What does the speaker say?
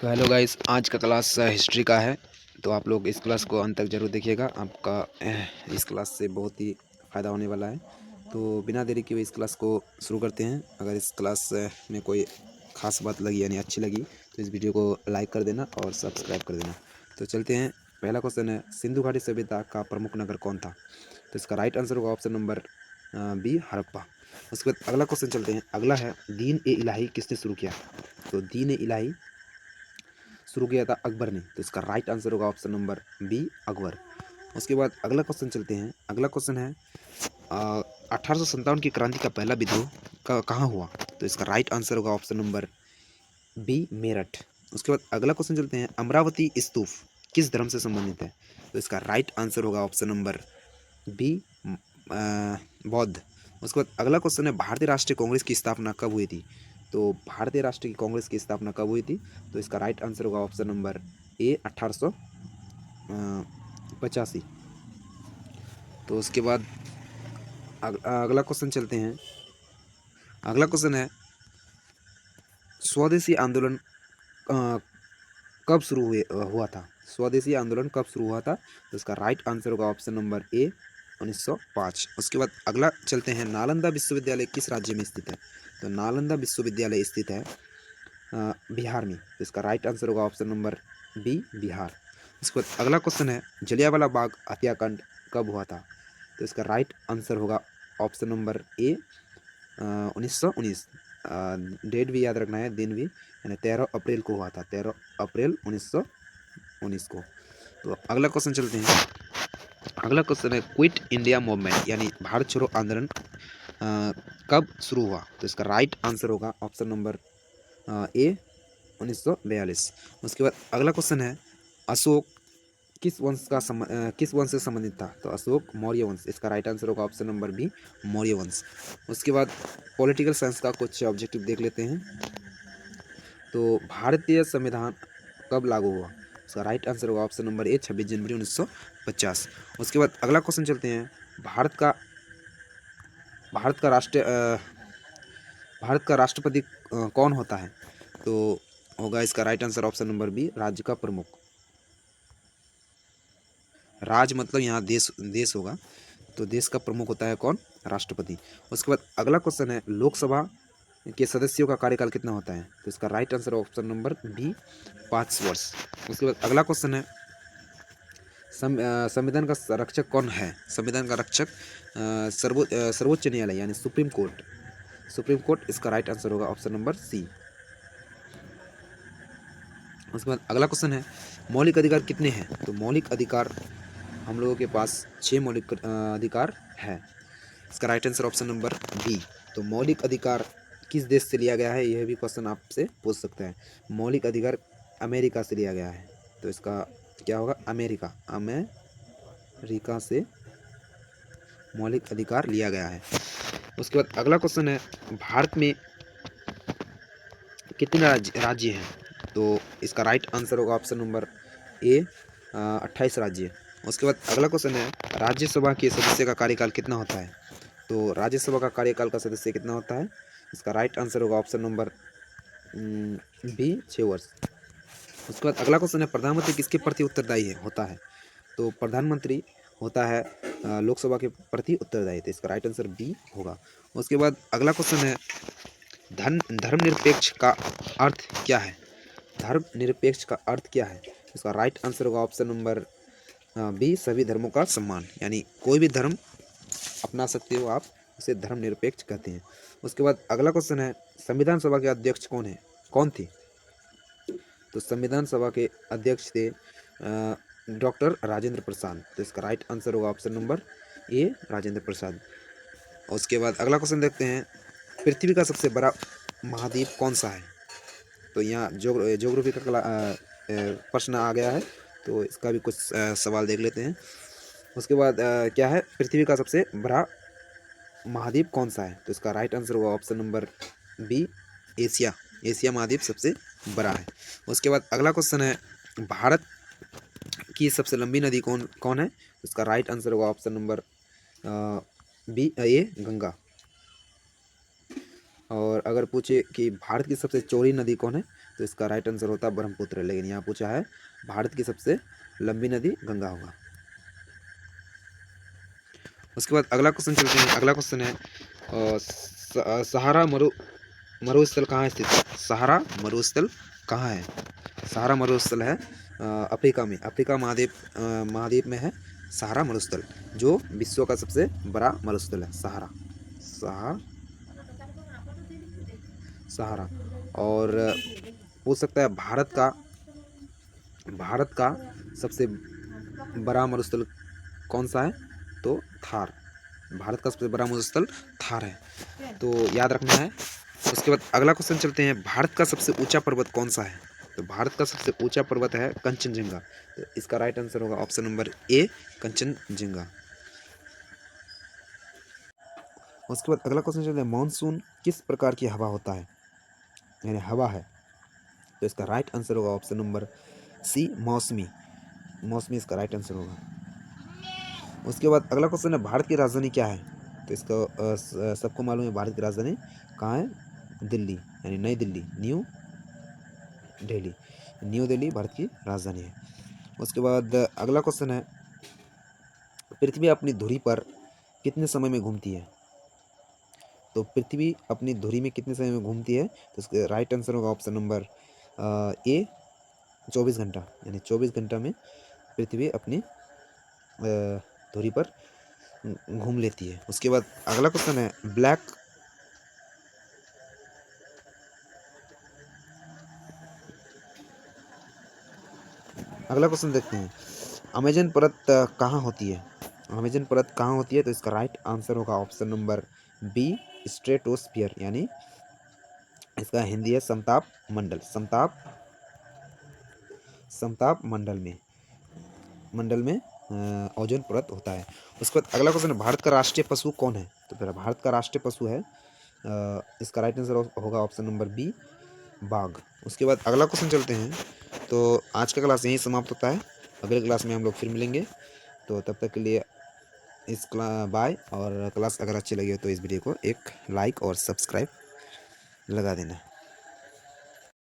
तो hello guys, आज का क्लास हिस्ट्री का है। तो आप लोग इस क्लास को अंत तक जरूर देखिएगा। आपका इस क्लास से बहुत ही फ़ायदा होने वाला है। तो बिना देरी के हुए इस क्लास को शुरू करते हैं। अगर इस क्लास में कोई ख़ास बात लगी यानी अच्छी लगी तो इस वीडियो को लाइक कर देना और सब्सक्राइब कर देना। तो चलते हैं। पहला क्वेश्चन है, सिंधु घाटी सभ्यता का प्रमुख नगर कौन था? तो इसका राइट आंसर होगा ऑप्शन नंबर बी, हड़प्पा। उसके बाद अगला क्वेश्चन चलते हैं। अगला है, दीन ए इलाही किसने शुरू किया? तो दीन ए इलाही शुरू किया था अकबर ने। तो इसका राइट आंसर होगा ऑप्शन नंबर बी, अकबर। उसके बाद अगला क्वेश्चन चलते हैं। अगला क्वेश्चन है, 1857 की क्रांति का पहला विद्रोह कहाँ हुआ? तो इसका राइट आंसर होगा ऑप्शन नंबर बी, मेरठ। उसके बाद अगला क्वेश्चन चलते हैं। अमरावती स्तूप किस धर्म से संबंधित है? तो इसका राइट आंसर होगा ऑप्शन नंबर बी, बौद्ध। उसके बाद अगला क्वेश्चन है, भारतीय राष्ट्रीय कांग्रेस की स्थापना कब हुई थी? तो भारतीय राष्ट्रीय कांग्रेस की स्थापना कब हुई थी? तो इसका राइट आंसर होगा ऑप्शन नंबर ए, 1885। तो उसके बाद अगला क्वेश्चन चलते हैं। अगला क्वेश्चन है, स्वदेशी आंदोलन कब हुआ था? स्वदेशी आंदोलन कब शुरू हुआ था? तो इसका राइट आंसर होगा ऑप्शन नंबर ए, 1905। उसके बाद अगला चलते हैं। नालंदा विश्वविद्यालय किस राज्य में स्थित है? तो नालंदा विश्वविद्यालय स्थित है बिहार में। तो इसका राइट आंसर होगा ऑप्शन नंबर बी, बिहार। उसके बाद अगला क्वेश्चन है, जलियांवाला बाग हत्याकांड कब हुआ था? तो इसका राइट आंसर होगा ऑप्शन नंबर ए, 1919। डेट भी याद रखना है, दिन भी, यानी 13 अप्रैल को हुआ था, 13 अप्रैल 1919 को। तो अगला क्वेश्चन चलते हैं। अगला क्वेश्चन है, क्विट इंडिया मूवमेंट यानी भारत छोड़ो आंदोलन कब शुरू हुआ? तो इसका राइट आंसर होगा ऑप्शन नंबर ए, 1942। उसके बाद अगला क्वेश्चन है, अशोक किस वंश से संबंधित था? तो अशोक मौर्य वंश। इसका राइट आंसर होगा ऑप्शन नंबर बी, मौर्य वंश। उसके बाद पॉलिटिकल साइंस का कुछ ऑब्जेक्टिव देख लेते हैं। तो भारतीय संविधान कब लागू हुआ? इसका राइट आंसर होगा ऑप्शन नंबर ए, 26 जनवरी 1950। उसके बाद अगला क्वेश्चन चलते हैं। भारत का भारत का राष्ट्रीय भारत का राष्ट्रपति कौन होता है? तो होगा इसका right answer option number B, राज्य का प्रमुख। राज मतलब यहाँ देश देश होगा। तो देश का प्रमुख होता है कौन? राष्ट्रपति। उसके बाद अगला क्वेश्चन है, लोकसभा के सदस्यों का कार्यकाल कितना होता है? तो इसका right answer option number B, 5 वर्ष। उसके बाद अगला क्वेश्चन है, संविधान का रक्षक कौन है? संविधान का रक्षक सर्वोच्च न्यायालय यानी सुप्रीम कोर्ट। Supreme court. इसका राइट आंसर होगा ऑप्शन नंबर सी। उसके बाद अगला क्वेश्चन है, मौलिक अधिकार कितने हैं? तो मौलिक अधिकार हम लोगों के पास 6 मौलिक अधिकार है। इसका right answer option number B. तो मौलिक अधिकार किस देश से लिया गया है, यह भी क्वेश्चन आपसे पूछ सकता है। मौलिक अधिकार अमेरिका से लिया गया है। तो इसका क्या होगा? अमेरिका। अमेरिका से मौलिक अधिकार लिया गया है। उसके बाद अगला क्वेश्चन है, भारत में कितने राज्य हैं? तो इसका राइट आंसर होगा ऑप्शन नंबर ए, 28 राज्य। उसके बाद अगला क्वेश्चन है, राज्यसभा के सदस्य का कार्यकाल कितना होता है? तो राज्यसभा का कार्यकाल का सदस्य कितना होता है? इसका राइट आंसर होगा ऑप्शन नंबर बी, 6 वर्ष। उसके बाद अगला क्वेश्चन है, प्रधानमंत्री किसके प्रति उत्तरदायी होता है? तो प्रधानमंत्री होता है लोकसभा के प्रति उत्तरदायी। तो इसका राइट आंसर बी होगा। उसके बाद अगला क्वेश्चन है, धर्मनिरपेक्ष का अर्थ क्या है? धर्मनिरपेक्ष का अर्थ क्या है? इसका राइट आंसर होगा ऑप्शन नंबर बी, सभी धर्मों का सम्मान, यानी कोई भी धर्म अपना सकते हो आप, उसे धर्मनिरपेक्ष कहते हैं। उसके बाद अगला क्वेश्चन है, संविधान सभा के अध्यक्ष कौन थे? तो संविधान सभा के अध्यक्ष थे डॉक्टर राजेंद्र प्रसाद। तो इसका राइट आंसर होगा option number A, Rajendra Prasad. उसके बाद अगला क्वेश्चन देखते हैं, पृथ्वी का सबसे बड़ा महाद्वीप कौन सा है? तो यहाँ ज्योग्राफी का प्रश्न आ गया है। तो इसका भी कुछ सवाल देख लेते हैं। उसके बाद क्या है, पृथ्वी का सबसे बड़ा महाद्वीप कौन सा है? तो इसका राइट आंसर होगा option number B, Asia. Asia महाद्वीप सबसे बड़ा है। उसके बाद अगला क्वेश्चन है, भारत की सबसे लंबी नदी कौन कौन है? इसका राइट आंसर होगा ऑप्शन नंबर बी, ए, गंगा। और अगर पूछे कि भारत की सबसे चौड़ी नदी कौन है, तो इसका राइट आंसर होता है ब्रह्मपुत्र, लेकिन यहाँ पूछा है भारत की सबसे लंबी नदी गंगा होगा। उसके बाद अगला क्वेश्चन चलते हैं। अगला क्वेश्चन है सहारा मरुस्थल कहाँ स्थित है? सहारा मरुस्थल कहाँ है? सहारा मरुस्थल है अफ्रीका में, अफ्रीका महाद्वीप में है सहारा मरुस्थल, जो विश्व का सबसे बड़ा मरुस्थल है। सहारा। और पूछ सकता है भारत का सबसे बड़ा मरुस्थल कौन सा है? तो थार। भारत का सबसे बड़ा मरुस्थल थार है, तो याद रखना है। उसके बाद अगला क्वेश्चन चलते हैं। भारत का सबसे ऊंचा पर्वत कौन सा है? तो भारत का सबसे ऊंचा पर्वत है कंचनजंगा। तो इसका राइट आंसर होगा ऑप्शन नंबर ए, कंचनजंगा। उसके बाद अगला क्वेश्चन चलते हैं। मानसून किस प्रकार की हवा होता है, यानी हवा है? तो इसका राइट आंसर होगा ऑप्शन नंबर सी, मौसमी। मौसमी इसका राइट आंसर होगा। उसके बाद अगला क्वेश्चन है भारत की राजधानी क्या है? तो इसका सबको मालूम है भारत की राजधानी कहाँ है? दिल्ली, यानी नई दिल्ली, न्यू दिल्ली भारत की राजधानी है। उसके बाद अगला क्वेश्चन है पृथ्वी अपनी धुरी पर कितने समय में घूमती है? तो पृथ्वी अपनी धुरी में कितने समय में घूमती है? तो इसका राइट आंसर होगा ऑप्शन नंबर ए, 24 घंटा, यानी 24 घंटा में पृथ्वी अपनी धुरी पर घूम लेती है। उसके बाद अगला क्वेश्चन है अगला क्वेश्चन देखते हैं। अमेजन पर्वत कहाँ होती है? अमेजन पर्वत कहाँ होती है? तो इसका राइट आंसर होगा ऑप्शन नंबर बी, स्ट्रेटोस्फियर, यानी इसका हिंदी है समताप मंडल। समताप मंडल में ओजोन परत होता है। उसके बाद अगला क्वेश्चन है भारत का राष्ट्रीय पशु कौन है? तो फिर भारत का राष्ट्रीय पशु है इसका राइट आंसर होगा ऑप्शन नंबर बी, बाघ। उसके बाद अगला क्वेश्चन चलते हैं। तो आज का क्लास यहीं समाप्त होता है, अगले क्लास में हम लोग फिर मिलेंगे। तो तब तक के लिए बाय। और क्लास अगर अच्छी लगी हो तो इस वीडियो को एक लाइक और सब्सक्राइब लगा देना।